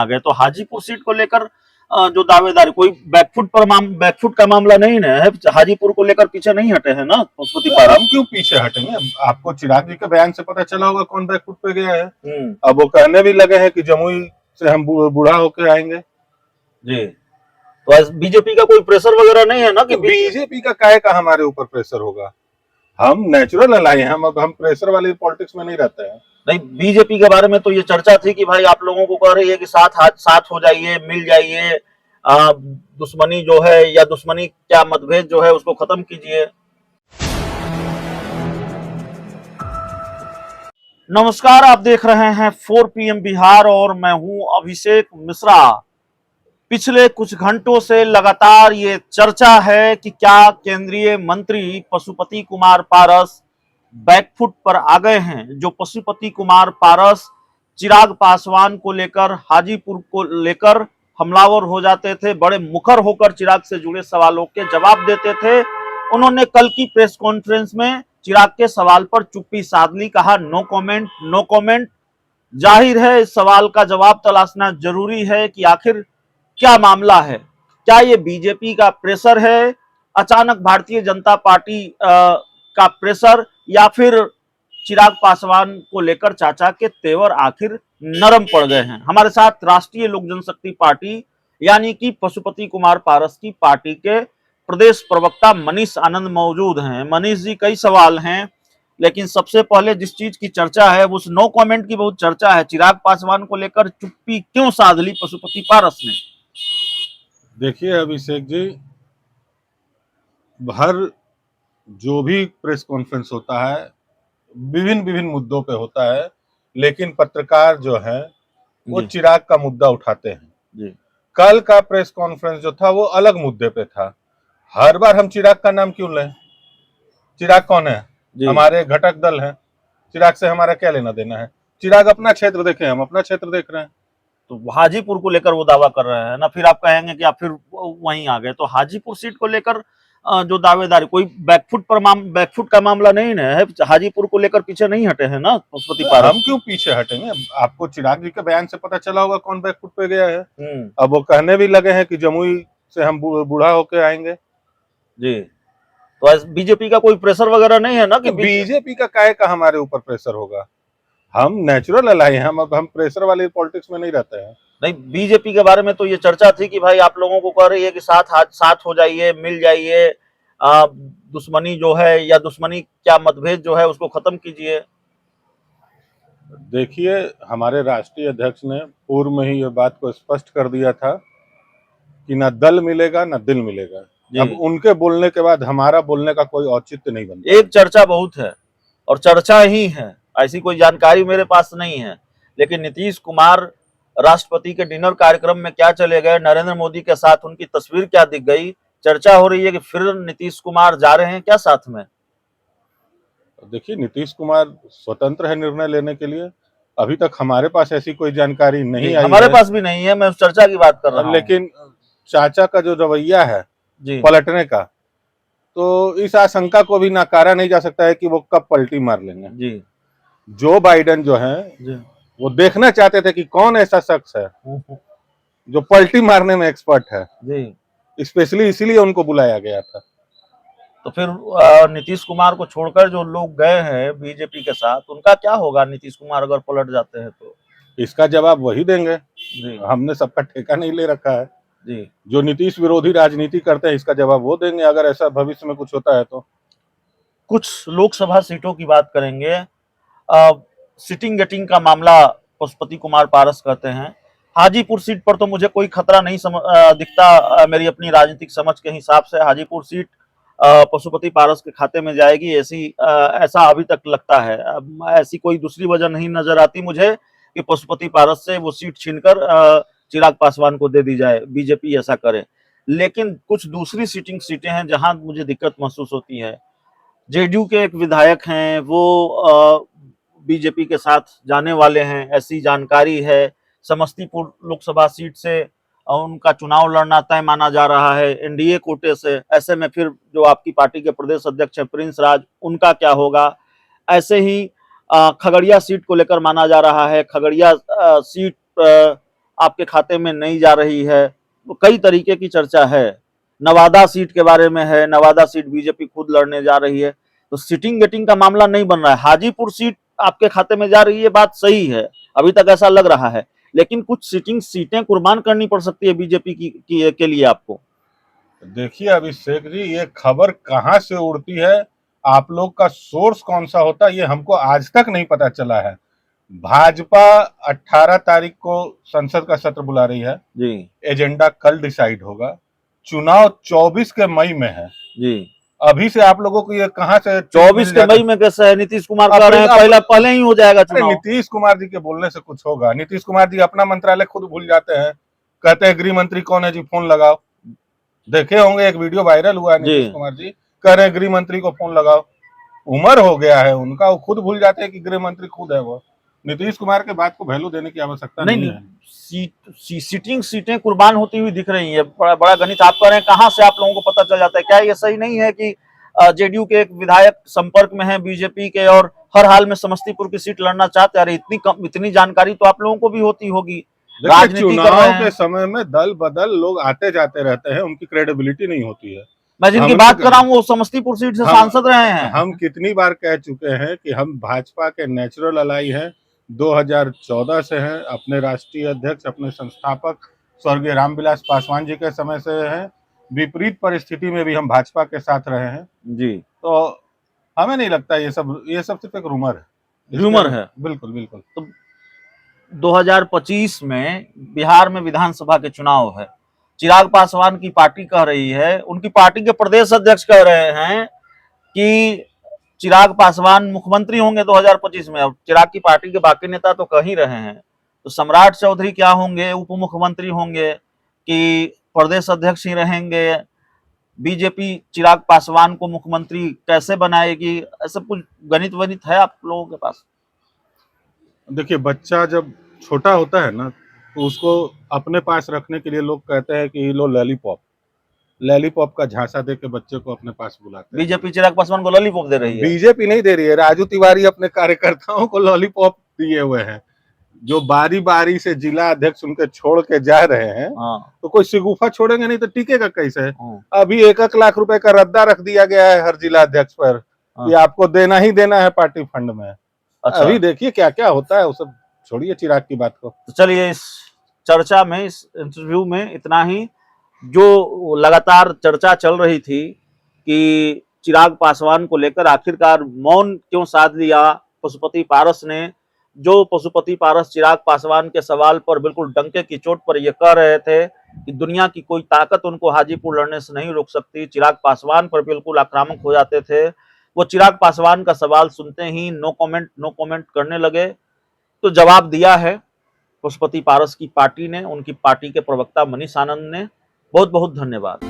आ गए तो हाजीपुर सीट को लेकर जो दावेदारी कोई बैकफुट का मामला नहीं ना है। हाजीपुर को लेकर पीछे नहीं हटे हैं ना पशुपति पारस। हम क्यों पीछे हटेंगे? आपको चिराग जी के बयान से पता चला होगा कौन बैकफुट पे गया है। अब वो कहने भी लगे हैं कि जमुई से हम बूढ़ा होके आएंगे जी। तो बीजेपी का कोई प्रेशर वगैरह नहीं है ना कि बीजेपी का काहे का हमारे ऊपर प्रेशर होगा? हम नेचुरल अलाई हैं, अब हम प्रेशर वाली पॉलिटिक्स में नहीं रहते हैं। नहीं, बीजेपी के बारे में तो ये चर्चा थी कि भाई आप लोगों को कह रही है कि साथ हो जाइए, मिल जाइए, दुश्मनी जो है या दुश्मनी क्या मतभेद जो है उसको खत्म कीजिए। नमस्कार, आप देख रहे हैं 4 PM बिहार और मैं हूं अभिषेक मिश्रा। पिछले कुछ घंटों से लगातार ये चर्चा है कि क्या केंद्रीय मंत्री पशुपति कुमार पारस बैकफुट पर आ गए हैं। जो पशुपति कुमार पारस चिराग पासवान को लेकर, हाजीपुर को लेकर हमलावर हो जाते थे, बड़े मुखर होकर चिराग से जुड़े सवालों के जवाब देते थे। उन्होंने कल की प्रेस कॉन्फ्रेंस में चिराग के सवाल पर चुप्पी साध ली, कहा नो कमेंट नो कमेंट। जाहिर है इस सवाल का जवाब तलाशना जरूरी है कि आखिर क्या मामला है। क्या ये बीजेपी का प्रेशर है, अचानक भारतीय जनता पार्टी का प्रेशर, या फिर चिराग पासवान को लेकर चाचा के तेवर आखिर नरम पड़ गए हैं। हमारे साथ राष्ट्रीय लोक जनशक्ति पार्टी यानी कि पशुपति कुमार पारस की पार्टी के प्रदेश प्रवक्ता मनीष आनंद मौजूद हैं। मनीष जी, कई सवाल हैं, लेकिन सबसे पहले जिस चीज की चर्चा है उस नो कमेंट की बहुत चर्चा है। चिराग पासवान को लेकर चुप्पी क्यों साध ली पशुपति पारस ने? देखिए अभिषेक जी, हर जो भी प्रेस कॉन्फ्रेंस होता है विभिन्न विभिन्न मुद्दों पे होता है, लेकिन पत्रकार जो है वो चिराग का मुद्दा उठाते हैं जी। कल का प्रेस कॉन्फ्रेंस जो था वो अलग मुद्दे पे था। हर बार हम चिराग का नाम क्यों लें? चिराग कौन है? हमारे घटक दल है। चिराग से हमारा क्या लेना देना है? चिराग अपना क्षेत्र देखे, हम अपना क्षेत्र देख रहे हैं। तो हाजीपुर को लेकर वो दावा कर रहे हैं ना, फिर आप कहेंगे कि आप फिर वहीं आ गए। तो हाजीपुर सीट को लेकर जो दावेदारी कोई बैकफुट का मामला नहीं ना है। हाजीपुर को लेकर पीछे नहीं हटे हैं ना पशुपति पारस। हम क्यों पीछे हटेंगे? आपको चिराग जी के बयान से पता चला होगा कौन बैकफुट पे गया है। अब वो कहने भी लगे हैं कि जमुई से हम बूढ़ा होके आएंगे जी। तो बीजेपी का कोई प्रेशर वगैरह नहीं है ना कि बीजेपी का काहे का हमारे ऊपर प्रेशर होगा? हम नेचुरल अलाई हैं, अब हम प्रेशर वाली पॉलिटिक्स में नहीं रहते हैं। नहीं, बीजेपी के बारे में तो ये चर्चा थी कि भाई आप लोगों को कह रही है कि साथ हो जाइए, मिल जाइए, दुश्मनी जो है या दुश्मनी क्या मतभेद जो है उसको खत्म कीजिए। देखिए, हमारे राष्ट्रीय अध्यक्ष ने पूर्व में ही ये बात को स्पष्ट कर दिया था कि ना दल मिलेगा ना दिल मिलेगा। अब उनके बोलने के बाद हमारा बोलने का कोई औचित्य नहीं बनता। एक चर्चा बहुत है और चर्चा ही है, ऐसी कोई जानकारी मेरे पास नहीं है, लेकिन नीतीश कुमार राष्ट्रपति के डिनर कार्यक्रम में क्या चले गए, नरेंद्र मोदी के साथ उनकी तस्वीर क्या दिख गई, चर्चा हो रही है कि फिर नीतीश कुमार जा रहे हैं क्या साथ में। देखिए, नीतीश कुमार स्वतंत्र है निर्णय लेने के लिए। अभी तक हमारे पास ऐसी कोई जानकारी नहीं आई। हमारे पास भी नहीं है, मैं उस चर्चा की बात कर रहा हूं। लेकिन चाचा का जो रवैया है पलटने का, तो इस आशंका को भी नकारा नहीं जा सकता है कि वो कब पलटी मार लेंगे जी। जो बाइडेन जो है वो देखना चाहते थे कि कौन ऐसा शख्स है जो पलटी मारने में एक्सपर्ट है जी। स्पेशली इसीलिए उनको बुलाया गया था। तो फिर नीतीश कुमार को छोड़कर जो लोग गए हैं बीजेपी के साथ, उनका क्या होगा? नीतीश कुमार अगर पलट जाते हैं तो इसका जवाब वही देंगे जी। हमने सबका ठेका नहीं ले रखा है जी। जो नीतीश विरोधी राजनीति करते हैं इसका जवाब वो देंगे अगर ऐसा भविष्य में कुछ होता है तो। कुछ लोकसभा सीटों की बात करेंगे। सिटिंग गेटिंग का मामला पशुपति कुमार पारस कहते हैं। हाजीपुर सीट पर तो मुझे कोई खतरा नहीं दिखता, मेरी अपनी राजनीतिक समझ के हिसाब से हाजीपुर सीट पशुपति पारस के खाते में जाएगी, ऐसा अभी तक लगता है। ऐसी कोई दूसरी वजह नहीं नजर आती मुझे कि पशुपति पारस से वो सीट छीनकर चिराग पासवान को दे दी जाए, बीजेपी ऐसा करे। लेकिन कुछ दूसरी सीटें हैं जहां मुझे दिक्कत महसूस होती है। जेडीयू के एक विधायक हैं, वो बीजेपी के साथ जाने वाले हैं, ऐसी जानकारी है। समस्तीपुर लोकसभा सीट से उनका चुनाव लड़ना तय माना जा रहा है एनडीए कोटे से। ऐसे में फिर जो आपकी पार्टी के प्रदेश अध्यक्ष हैं प्रिंस राज, उनका क्या होगा? ऐसे ही खगड़िया सीट को लेकर माना जा रहा है, खगड़िया सीट आपके खाते में नहीं जा रही है, तो कई तरीके की चर्चा है। नवादा सीट के बारे में है, नवादा सीट बीजेपी खुद लड़ने जा रही है, तो सीटिंग गेटिंग का मामला नहीं बन रहा है। हाजीपुर सीट आपके खाते में जा रही है, बात सही है, अभी तक ऐसा लग रहा है, लेकिन कुछ सीटें कुर्बान करनी पड़ सकती है बीजेपी के लिए आपको। देखिए अभिषेक जी, ये खबर कहाँ से उड़ती है, आप लोग का सोर्स कौन सा होता है, ये हमको आज तक नहीं पता चला है। भाजपा 18 तारीख को संसद का सत्र बुला रही है जी एजेंडा कल डिसाइड होगा। चुनाव 24 के मई में है जी। अभी से आप लोगों को ये कहाँ से 24 के मई में कैसे है? नीतीश कुमार कह रहे हैं पहले ही हो जाएगा चुनाव। नीतीश कुमार जी के बोलने से कुछ होगा? नीतीश कुमार जी अपना मंत्रालय खुद भूल जाते हैं, कहते हैं गृह मंत्री कौन है जी, फोन लगाओ। देखे होंगे एक वीडियो वायरल हुआ है, नीतीश कुमार जी कह रहे हैं गृह मंत्री को फोन लगाओ। उम्र हो गया है उनका, वो खुद भूल जाते हैं कि गृह मंत्री खुद है वो। नीतीश कुमार के बात को वैल्यू देने की आवश्यकता नहीं है। सीटें कुर्बान होती हुई दिख रही है, बड़ा गणित आप कर रहे हैं। कहाँ से आप लोगों को पता चल जाता है? क्या ये सही नहीं है कि जेडीयू के एक विधायक संपर्क में है बीजेपी के और हर हाल में समस्तीपुर की सीट लड़ना चाहते हैं? अरे इतनी जानकारी तो आप लोगों को भी होती होगी। चुनाव के समय में दल बदल लोग आते जाते रहते हैं, उनकी क्रेडिबिलिटी नहीं होती है। मैं जिनकी बात कर रहा हूँ वो समस्तीपुर सीट से सांसद रहे हैं। हम कितनी बार कह चुके हैं कि हम भाजपा के नेचुरल अलाई हैं, 2014 से हैं, अपने राष्ट्रीय अध्यक्ष अपने संस्थापक स्वर्गीय रामविलास पासवान जी के समय से हैं। विपरीत परिस्थिति में भी हम भाजपा के साथ रहे हैं जी। तो हमें नहीं लगता ये सब सिर्फ एक रूमर है। रूमर है, बिल्कुल बिल्कुल। तो 2025 में बिहार में विधानसभा के चुनाव है, चिराग पासवान की पार्टी कह रही है, उनकी पार्टी के प्रदेश अध्यक्ष कह रहे हैं कि चिराग पासवान मुख्यमंत्री होंगे 2025 में। अब चिराग की पार्टी के बाकी नेता तो कह ही रहे हैं, तो सम्राट चौधरी क्या होंगे? उप मुख्यमंत्री होंगे कि प्रदेश अध्यक्ष ही रहेंगे? बीजेपी चिराग पासवान को मुख्यमंत्री कैसे बनाएगी? ऐसा कुछ गणित वनित है आप लोगों के पास? देखिए, बच्चा जब छोटा होता है ना तो उसको अपने पास रखने के लिए लोग कहते हैं कि लो लॉलीपॉप का झांसा दे के बच्चे को अपने पास बुलाते हैं। बीजेपी चिराग पासवान को लॉलीपॉप दे रही है? बीजेपी नहीं दे रही है, राजू तिवारी अपने कार्यकर्ताओं को लॉलीपॉप दिए हुए हैं, जो बारी बारी से जिला अध्यक्ष उनके छोड़ के जा रहे हैं। तो कोई शिगुफा छोड़ेंगे नहीं तो टिकेगा कैसे? अभी 1-1 लाख रुपए का रद्दा रख दिया गया है हर जिला अध्यक्ष पर कि आपको देना ही देना है पार्टी फंड में। अच्छा। अभी देखिए क्या क्या होता है, वो सब छोड़िए चिराग की बात को। तो चलिए इस चर्चा में, इस इंटरव्यू में इतना ही। जो लगातार चर्चा चल रही थी कि चिराग पासवान को लेकर आखिरकार मौन क्यों साध लिया पशुपति पारस ने, जो पशुपति पारस चिराग पासवान के सवाल पर बिल्कुल डंके की चोट पर यह कह रहे थे कि दुनिया की कोई ताकत उनको हाजीपुर लड़ने से नहीं रोक सकती, चिराग पासवान पर बिल्कुल आक्रामक हो जाते थे। वो चिराग पासवान का सवाल सुनते ही नो कमेंट करने लगे। तो जवाब दिया है पशुपति पारस की पार्टी ने, उनकी पार्टी के प्रवक्ता मनीष आनंद ने। बहुत बहुत धन्यवाद।